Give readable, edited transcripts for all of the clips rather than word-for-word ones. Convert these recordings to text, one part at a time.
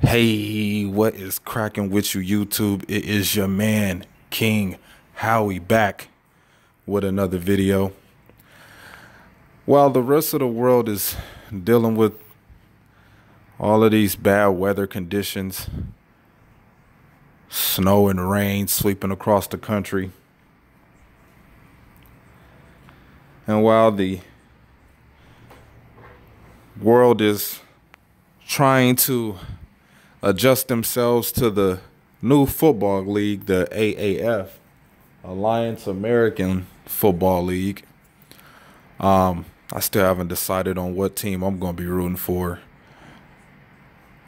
Hey, what is cracking with you, YouTube? It is your man, King Howie, back with another video. While the rest of the world is dealing with all of these bad weather conditions, snow and rain sweeping across the country, and while the world is trying to adjust themselves to the new football league, the AAF, Alliance American Football League. I still haven't decided on what team I'm going to be rooting for.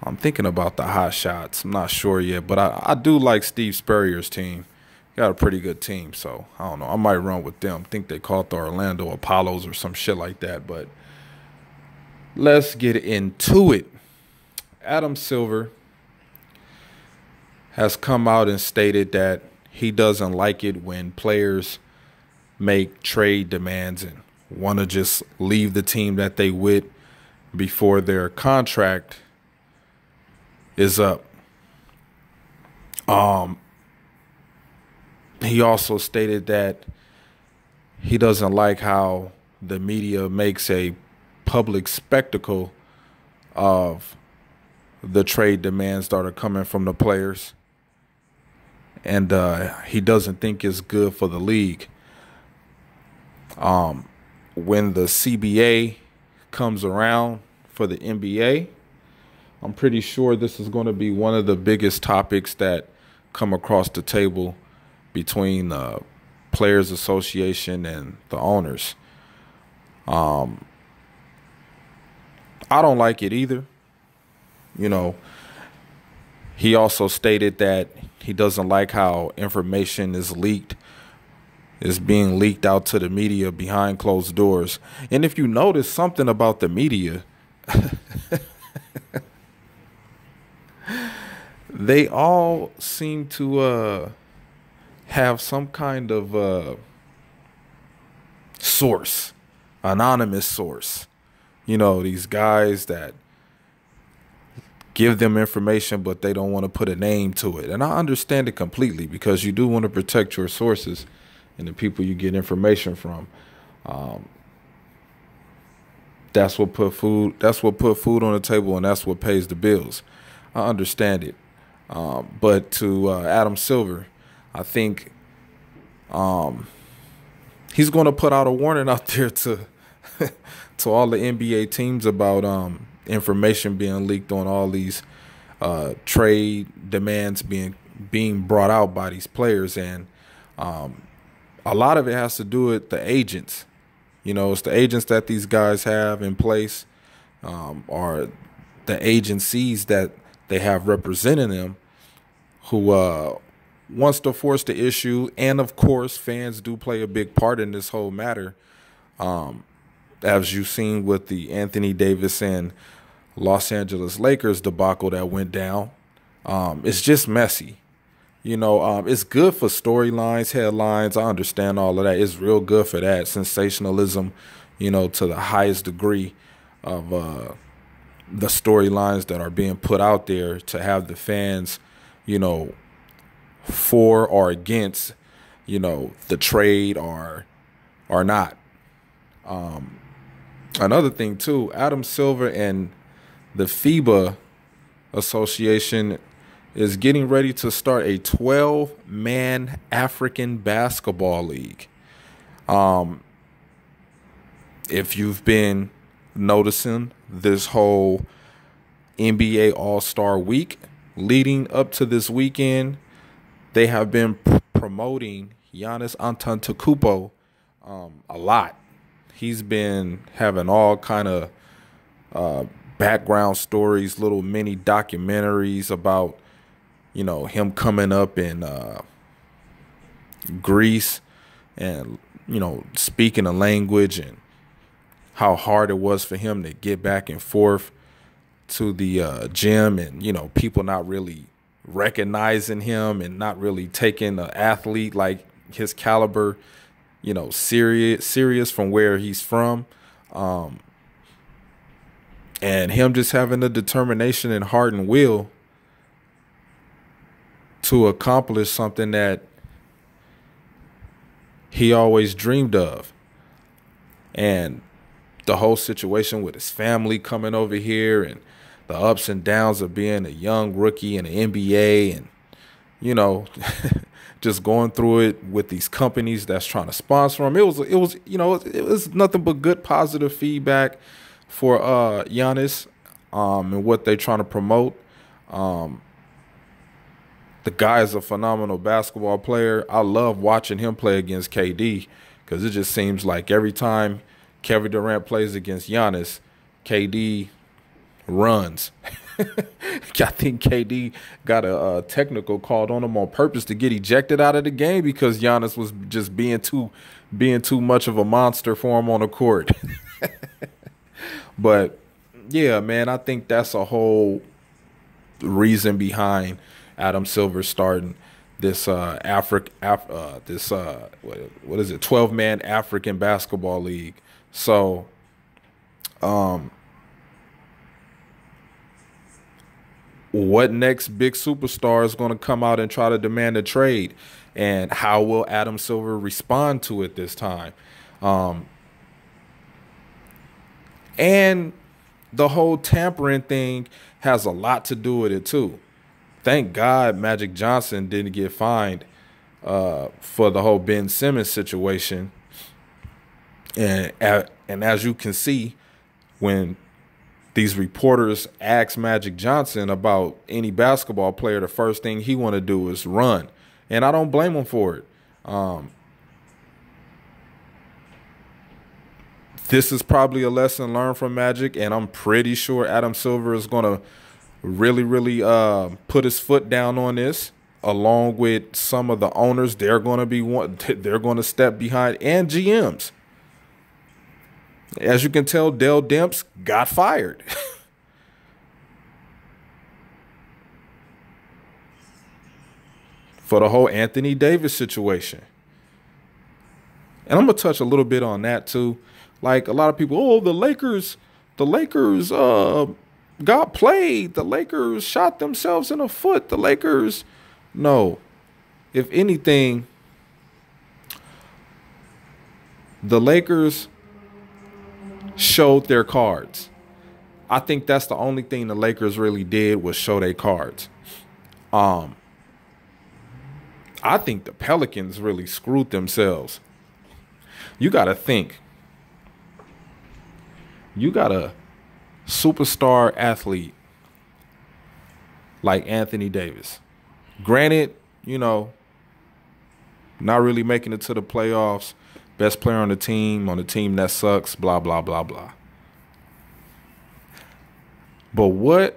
I'm thinking about the Hot Shots. I'm not sure yet, but I do like Steve Spurrier's team. Got a pretty good team, so I don't know. I might run with them. I think they call it the Orlando Apollos or some shit like that, but let's get into it. Adam Silver has come out and stated that he doesn't like it when players make trade demands and want to just leave the team that they with before their contract is up. He also stated that he doesn't like how the media makes a public spectacle of the trade demands that are coming from the players. And he doesn't think it's good for the league. When the CBA comes around for the NBA, I'm pretty sure this is going to be one of the biggest topics that come across the table between the Players Association and the owners. I don't like it either. You know, he also stated that he doesn't like how information is being leaked out to the media behind closed doors. And if you notice something about the media, they all seem to have some kind of source, anonymous source. You know, these guys that give them information, but they don't want to put a name to it. And I understand it completely, because you do want to protect your sources and the people you get information from. That's what put food on the table, and that's what pays the bills. I understand it. But to Adam Silver, I think he's going to put out a warning out there to to all the NBA teams about information being leaked on all these trade demands being brought out by these players. And a lot of it has to do with the agents. You know, it's the agents that these guys have in place, or the agencies that they have representing them, who wants to force the issue. And of course, fans do play a big part in this whole matter. As you've seen with the Anthony Davis and Los Angeles Lakers debacle that went down. It's just messy. You know, it's good for storylines, headlines. I understand all of that. It's real good for that. Sensationalism, you know, to the highest degree of the storylines that are being put out there, to have the fans, you know, for or against, you know, the trade or not. Another thing, too, Adam Silver and the FIBA Association is getting ready to start a 12-man African basketball league. If you've been noticing this whole NBA All-Star Week leading up to this weekend, they have been promoting Giannis Antetokounmpo a lot. He's been having all kind of background stories, little mini documentaries about, you know, him coming up in Greece and, you know, speaking a language, and how hard it was for him to get back and forth to the gym, and, you know, people not really recognizing him and not really taking an athlete like his caliber, you know, serious from where he's from. And him just having the determination and heart and will to accomplish something that he always dreamed of. And the whole situation with his family coming over here and the ups and downs of being a young rookie in the NBA and, you know, just going through it with these companies that's trying to sponsor him. It was nothing but good, positive feedback for Giannis and what they're trying to promote. The guy is a phenomenal basketball player. I love watching him play against KD because it just seems like every time Kevin Durant plays against Giannis, KD runs. I think KD got a technical called on him on purpose to get ejected out of the game because Giannis was just being too much of a monster for him on the court. But yeah, man, I think that's a whole reason behind Adam Silver starting this what is it, 12-man African basketball league. So what next big superstar is going to come out and try to demand a trade, and how will Adam Silver respond to it this time? And the whole tampering thing has a lot to do with it too. Thank God Magic Johnson didn't get fined for the whole Ben Simmons situation. And as you can see, when these reporters ask Magic Johnson about any basketball player, the first thing he want to do is run. And I don't blame him for it. This is probably a lesson learned from Magic, and I'm pretty sure Adam Silver is going to really put his foot down on this, along with some of the owners. They're going to step behind, and GMs. As you can tell, Dell Demps got fired. For the whole Anthony Davis situation. And I'm going to touch a little bit on that too. Like a lot of people, oh, the Lakers got played. The Lakers shot themselves in the foot. The Lakers, no. If anything, the Lakers showed their cards. I think that's the only thing the Lakers really did was show their cards. I think the Pelicans really screwed themselves. You got to think. You got a superstar athlete like Anthony Davis. Granted, you know, not really making it to the playoffs. Best player on the team that sucks, blah, blah, blah, blah. But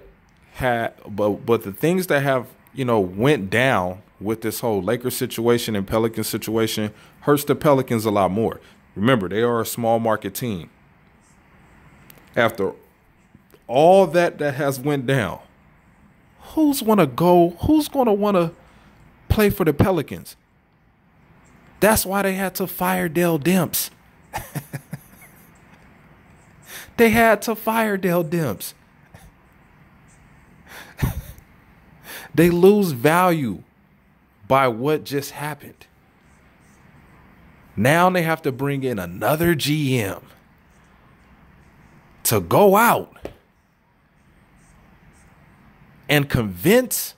the things that have, you know, went down with this whole Lakers situation and Pelicans situation hurts the Pelicans a lot more. Remember, they are a small market team. After all that has went down, who's going to want to play for the Pelicans? That's why they had to fire Dell Demps. They had to fire Dell Demps. They lose value by what just happened. Now they have to bring in another GM to go out and convince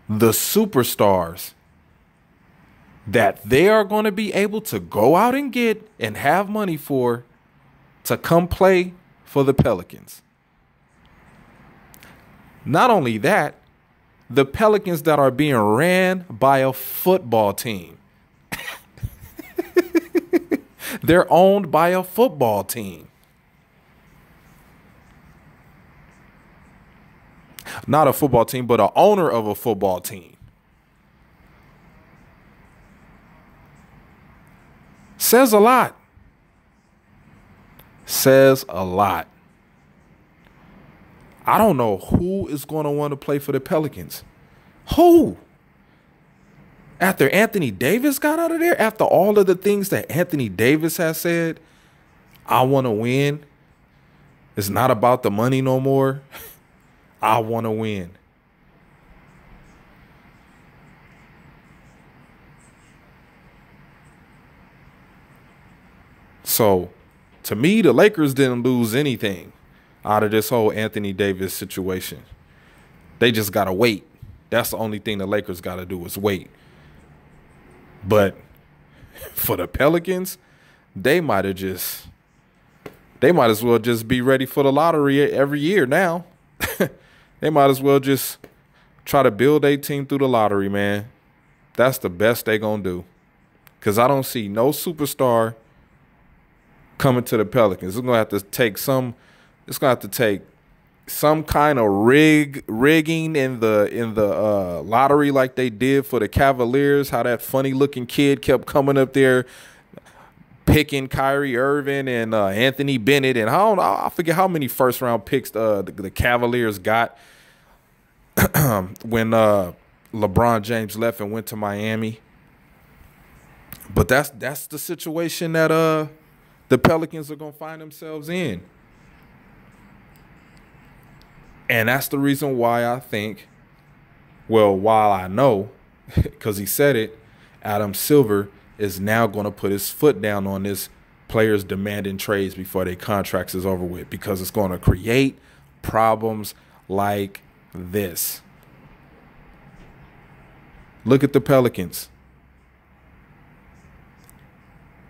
the superstars that they are going to be able to go out and get and have money for to come play for the Pelicans. Not only that, the Pelicans that are being ran by a football team. They're owned by a football team. Not a football team, but an owner of a football team. Says a lot. Says a lot. I don't know who is going to want to play for the Pelicans. Who? After Anthony Davis got out of there, after all of the things that Anthony Davis has said, I want to win. It's not about the money no more. I want to win. So to me, the Lakers didn't lose anything out of this whole Anthony Davis situation. They just got to wait. That's the only thing the Lakers got to do is wait. But for the Pelicans, they might as well just be ready for the lottery every year now. They might as well just try to build a team through the lottery, man. That's the best they gonna do. Because I don't see no superstar coming to the Pelicans. It's gonna have to take some kind of rigging in the lottery like they did for the Cavaliers. How that funny looking kid kept coming up there picking Kyrie Irving and Anthony Bennett, and I forget how many first round picks the Cavaliers got when LeBron James left and went to Miami. But that's the situation that the Pelicans are gonna find themselves in. And that's the reason why I think, well, while I know, because he said it, Adam Silver is now going to put his foot down on this players demanding trades before their contracts is over with, because it's going to create problems like this. Look at the Pelicans.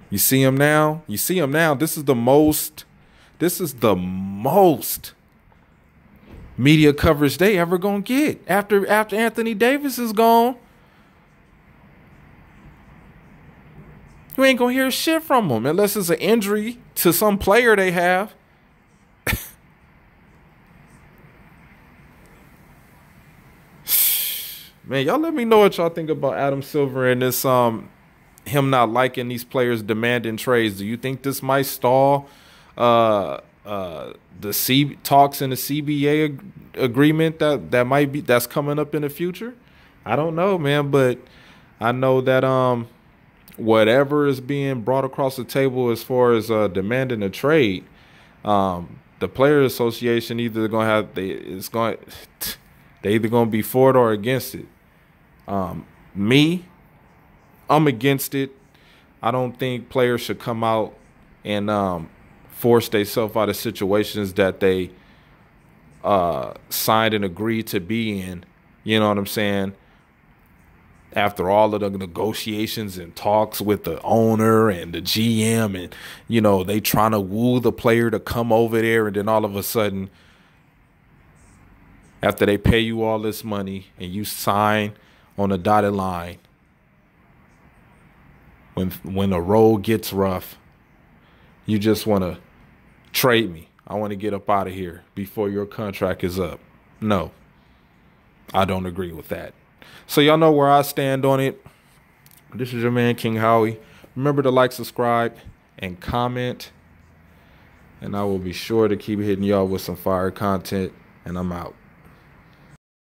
You see them now? You see them now. This is the most media coverage they ever gonna get after Anthony Davis is gone. You ain't gonna hear shit from them unless it's an injury to some player they have. Man, y'all let me know what y'all think about Adam Silver and this him not liking these players demanding trades. Do you think this might stall the talks in the CBA agreement that's coming up in the future? I don't know, man, but I know that whatever is being brought across the table as far as demanding a trade, the Players Association they either gonna be for it or against it. Me, I'm against it. I don't think players should come out and force themselves out of situations that they signed and agreed to be in. You know what I'm saying? After all of the negotiations and talks with the owner and the GM, and, you know, they trying to woo the player to come over there, and then all of a sudden, after they pay you all this money and you sign on a dotted line, when the road gets rough, you just want to trade me. I want to get up out of here before your contract is up. No, I don't agree with that. So y'all know where I stand on it. This is your man, King Howie. Remember to like, subscribe, and comment. And I will be sure to keep hitting y'all with some fire content. And I'm out.